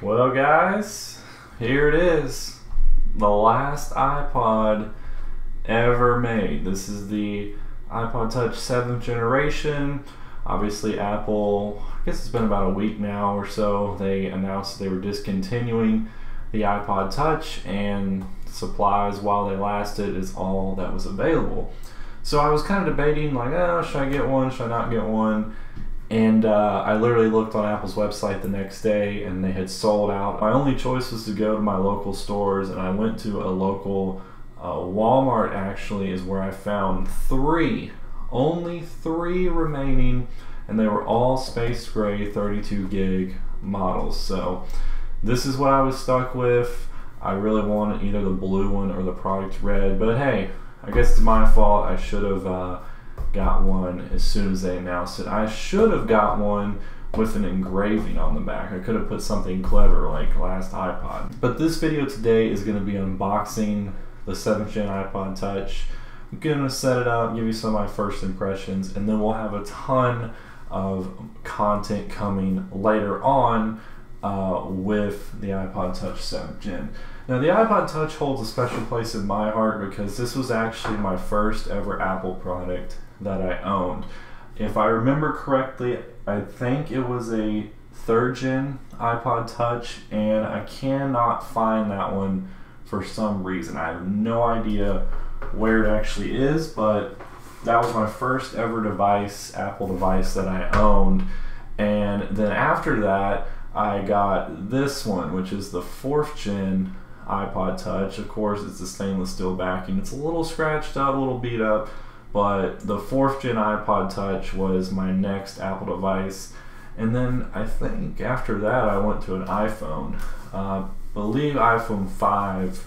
Well guys, here it is. The last iPod ever made. This is the iPod Touch 7th generation. Obviously Apple, I guess it's been about a week now or so, they announced they were discontinuing the iPod Touch, and supplies while they lasted is all that was available. So I was kind of debating like, oh, should I get one, should I not get one? And I literally looked on Apple's website the next day and they had sold out. My only choice was to go to my local stores, and I went to a local Walmart actually is where I found only three remaining, and they were all space gray 32 gig models. So this is what I was stuck with. I really wanted either the blue one or the product red, but hey, I guess it's my fault. I should have got one as soon as they announced it. I should have got one with an engraving on the back. I could have put something clever like last iPod. But this video today is going to be unboxing the 7th gen iPod Touch. I'm going to set it up, give you some of my first impressions, and then we'll have a ton of content coming later on with the iPod Touch 7th gen. Now the iPod Touch holds a special place in my heart because this was actually my first ever Apple product that I owned. If I remember correctly, I think it was a 3rd gen iPod Touch, and I cannot find that one for some reason. I have no idea where it actually is, but that was my first ever device, Apple device that I owned. And then after that, I got this one, which is the 4th gen iPod Touch. Of course, it's a stainless steel backing. It's a little scratched up, a little beat up, but the 4th gen iPod Touch was my next Apple device. And then I think after that I went to an iPhone. I believe iPhone 5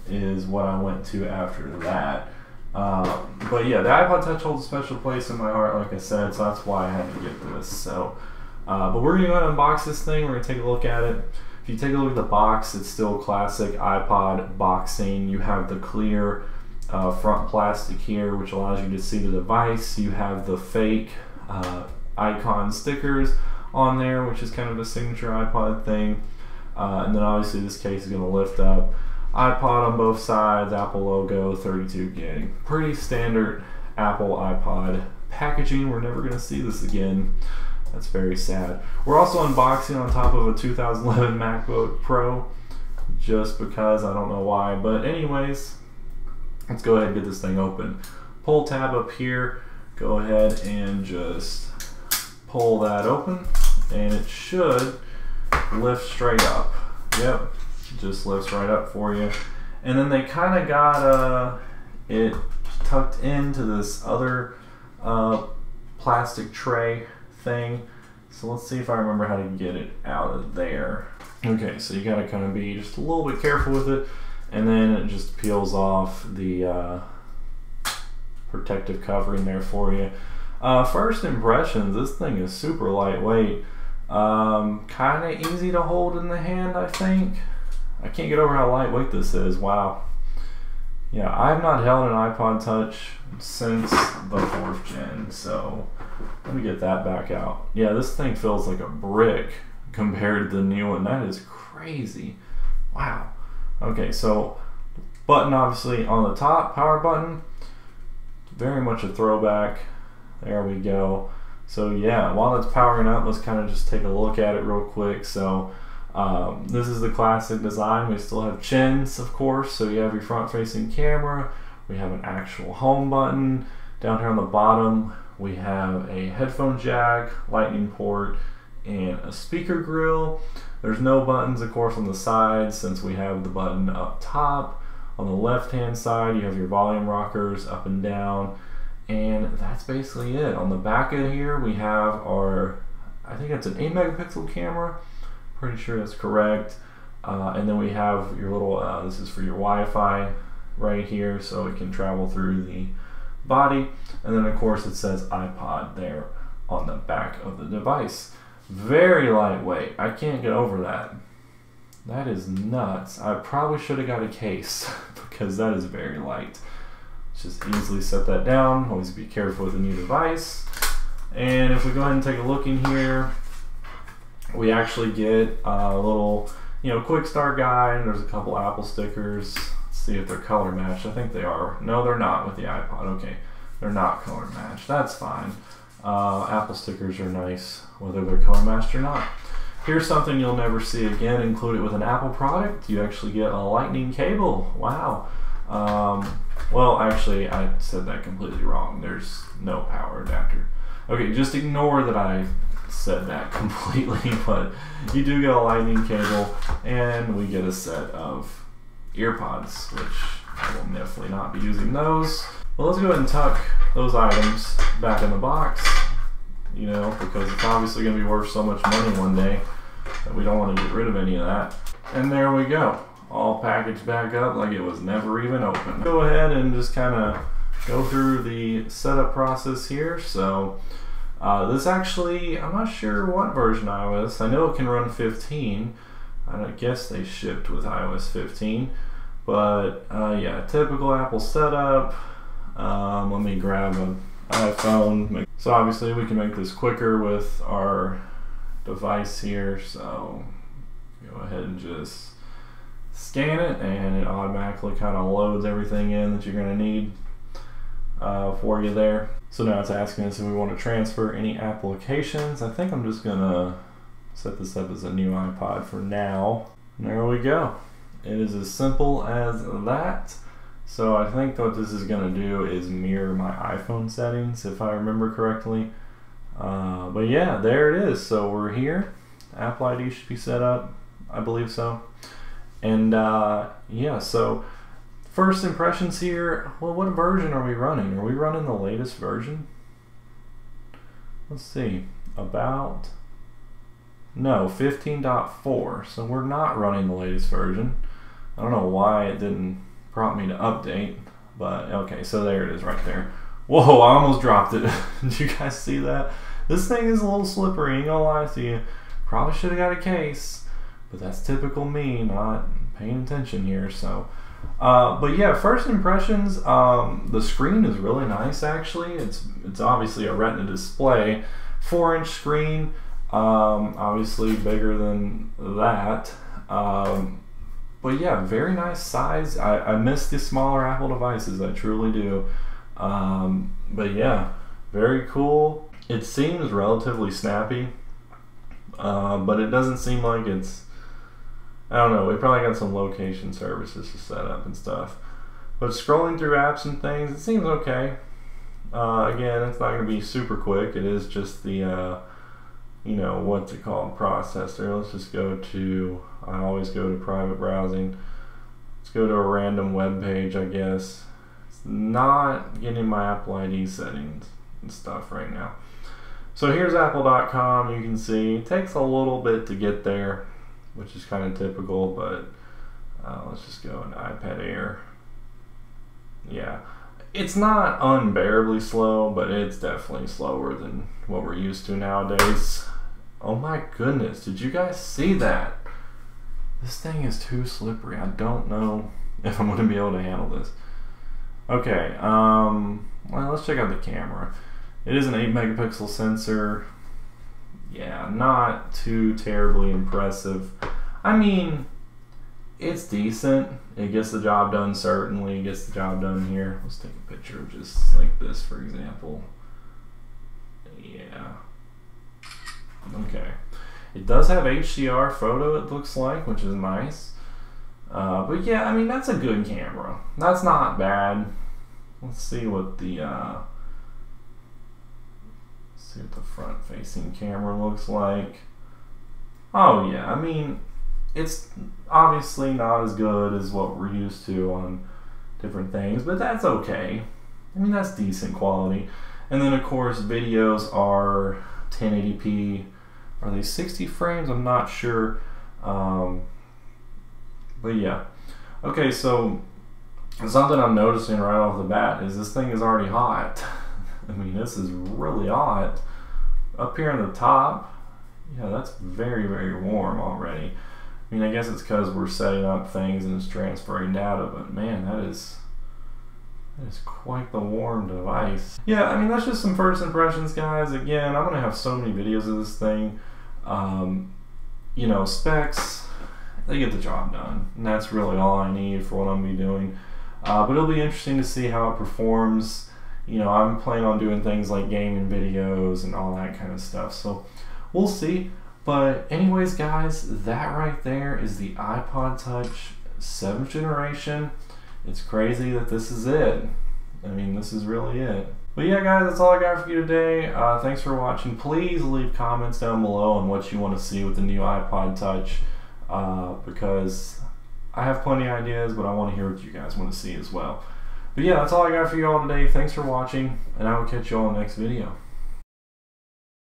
is what I went to after that. But yeah, the iPod Touch holds a special place in my heart, like I said, so that's why I had to get this. So, but we're going to go ahead and unbox this thing. We're going to take a look at it. If you take a look at the box, it's still classic iPod boxing. You have the clear front plastic here, which allows you to see the device. You have the fake icon stickers on there, which is kind of a signature iPod thing. And then obviously this case is going to lift up. iPod on both sides, Apple logo, 32 gig. Pretty standard Apple iPod packaging. We're never going to see this again. That's very sad. We're also unboxing on top of a 2011 MacBook Pro, just because, I don't know why. But anyways, let's go ahead and get this thing open. Pull tab up here, go ahead and just pull that open, and it should lift straight up. Yep, just lifts right up for you. And then they kind of got it tucked into this other plastic tray thing. So let's see if I remember how to get it out of there. Okay, so you gotta kind of be just a little bit careful with it, and then it just peels off the protective covering there for you. First impressions, this thing is super lightweight. Kind of easy to hold in the hand, I think. I can't get over how lightweight this is. Wow. Yeah, I've not held an iPod Touch since the 4th gen, so let me get that back out. Yeah, this thing feels like a brick compared to the new one. That is crazy. Wow. Okay, so button obviously on the top, power button. Very much a throwback. There we go. So yeah, while it's powering up, let's kind of just take a look at it real quick. So this is the classic design. We still have chins, of course, so you have your front-facing camera. We have an actual home button. Down here on the bottom, we have a headphone jack, lightning port, and a speaker grill. There's no buttons, of course, on the sides since we have the button up top. On the left-hand side, you have your volume rockers up and down, and that's basically it. On the back of here, we have our, I think it's an 8 megapixel camera. Pretty sure that's correct. And then we have your little, this is for your Wi-Fi right here, so it can travel through the body. And then of course it says iPod there on the back of the device. Very lightweight. I can't get over that. That is nuts. I probably should have got a case because that is very light. Just easily set that down. Always be careful with a new device. And if we go ahead and take a look in here, We actually get a little, quick start guide. There's a couple Apple stickers. Let's see if they're color matched. I think they are. No, they're not with the iPod. Okay, they're not color matched. That's fine. Apple stickers are nice, whether they're color matched or not. Here's something you'll never see again, included with an Apple product. You actually get a lightning cable. Wow. Well, actually, I said that completely wrong. There's no power adapter. Okay, just ignore that I said that completely, but you do get a lightning cable, and we get a set of earpods, which I will definitely not be using those. Well, let's go ahead and tuck those items back in the box, because it's obviously going to be worth so much money one day that we don't want to get rid of any of that. And there we go, all packaged back up like it was never even open. Go ahead and just kind of go through the setup process here. So this actually, I'm not sure what version iOS. I know it can run 15. I guess they shipped with iOS 15. But yeah, typical Apple setup. Let me grab an iPhone. So obviously we can make this quicker with our device here. So go ahead and just scan it, and it automatically kind of loads everything in that you're going to need for you there. So now it's asking us if we want to transfer any applications. I think I'm just going to set this up as a new iPod for now. And there we go. It is as simple as that. So I think what this is going to do is mirror my iPhone settings, if I remember correctly. But yeah, there it is. So we're here. Apple ID should be set up. I believe so. And yeah, so first impressions here. Well, what version are we running? Are we running the latest version? Let's see. No, 15.4. So we're not running the latest version. I don't know why it didn't prompt me to update, but okay, so there it is right there. Whoa, I almost dropped it. Did you guys see that? This thing is a little slippery, ain't gonna lie to you. Probably should have got a case, but that's typical me, not paying attention here. So but yeah, first impressions, the screen is really nice actually. It's obviously a Retina display, 4-inch screen, obviously bigger than that. But yeah, very nice size. I miss the smaller Apple devices, I truly do. But yeah, very cool. It seems relatively snappy, but it doesn't seem like it's, I don't know, we probably got some location services to set up and stuff. But scrolling through apps and things, it seems okay. Again, it's not going to be super quick. It is just the, what's it called, processor. Let's just go to, I always go to private browsing. Let's go to a random web page, I guess. It's not getting my Apple ID settings and stuff right now. So here's apple.com. You can see it takes a little bit to get there, which is kind of typical, but let's just go into iPad Air. Yeah, it's not unbearably slow, but it's definitely slower than what we're used to nowadays. Oh my goodness, did you guys see that? This thing is too slippery. I don't know if I'm going to be able to handle this. Okay, well, let's check out the camera. It is an 8 megapixel sensor. Yeah, not too terribly impressive. I mean, it's decent. It gets the job done, certainly. It gets the job done here. Let's take a picture of just like this, for example. Yeah. Okay. It does have HDR photo, it looks like, which is nice. But yeah, I mean, that's a good camera. That's not bad. Let's see what the front-facing camera looks like. Oh yeah, I mean, it's obviously not as good as what we're used to on different things, but that's okay. I mean, that's decent quality. And then of course, videos are 1080p. Are they 60 frames? I'm not sure. But yeah. Okay, so something I'm noticing right off the bat is this thing is already hot. I mean, this is really hot. Up here on the top, yeah, that's very, very warm already. I mean, I guess it's because we're setting up things and it's transferring data, but man, that is quite the warm device. Yeah, I mean, that's just some first impressions, guys. Again, I'm going to have so many videos of this thing. you know, specs, they get the job done, and that's really all I need for what I'm gonna be doing. But it'll be interesting to see how it performs. You know, I'm planning on doing things like gaming videos and all that kind of stuff, so we'll see. But anyways, guys, that right there is the iPod Touch 7th generation. It's crazy that this is it. I mean, this is really it. But yeah, guys, that's all I got for you today. Thanks for watching. Please leave comments down below on what you want to see with the new iPod Touch, because I have plenty of ideas, but I want to hear what you guys want to see as well. But yeah, that's all I got for you all today. Thanks for watching, and I will catch you all in the next video.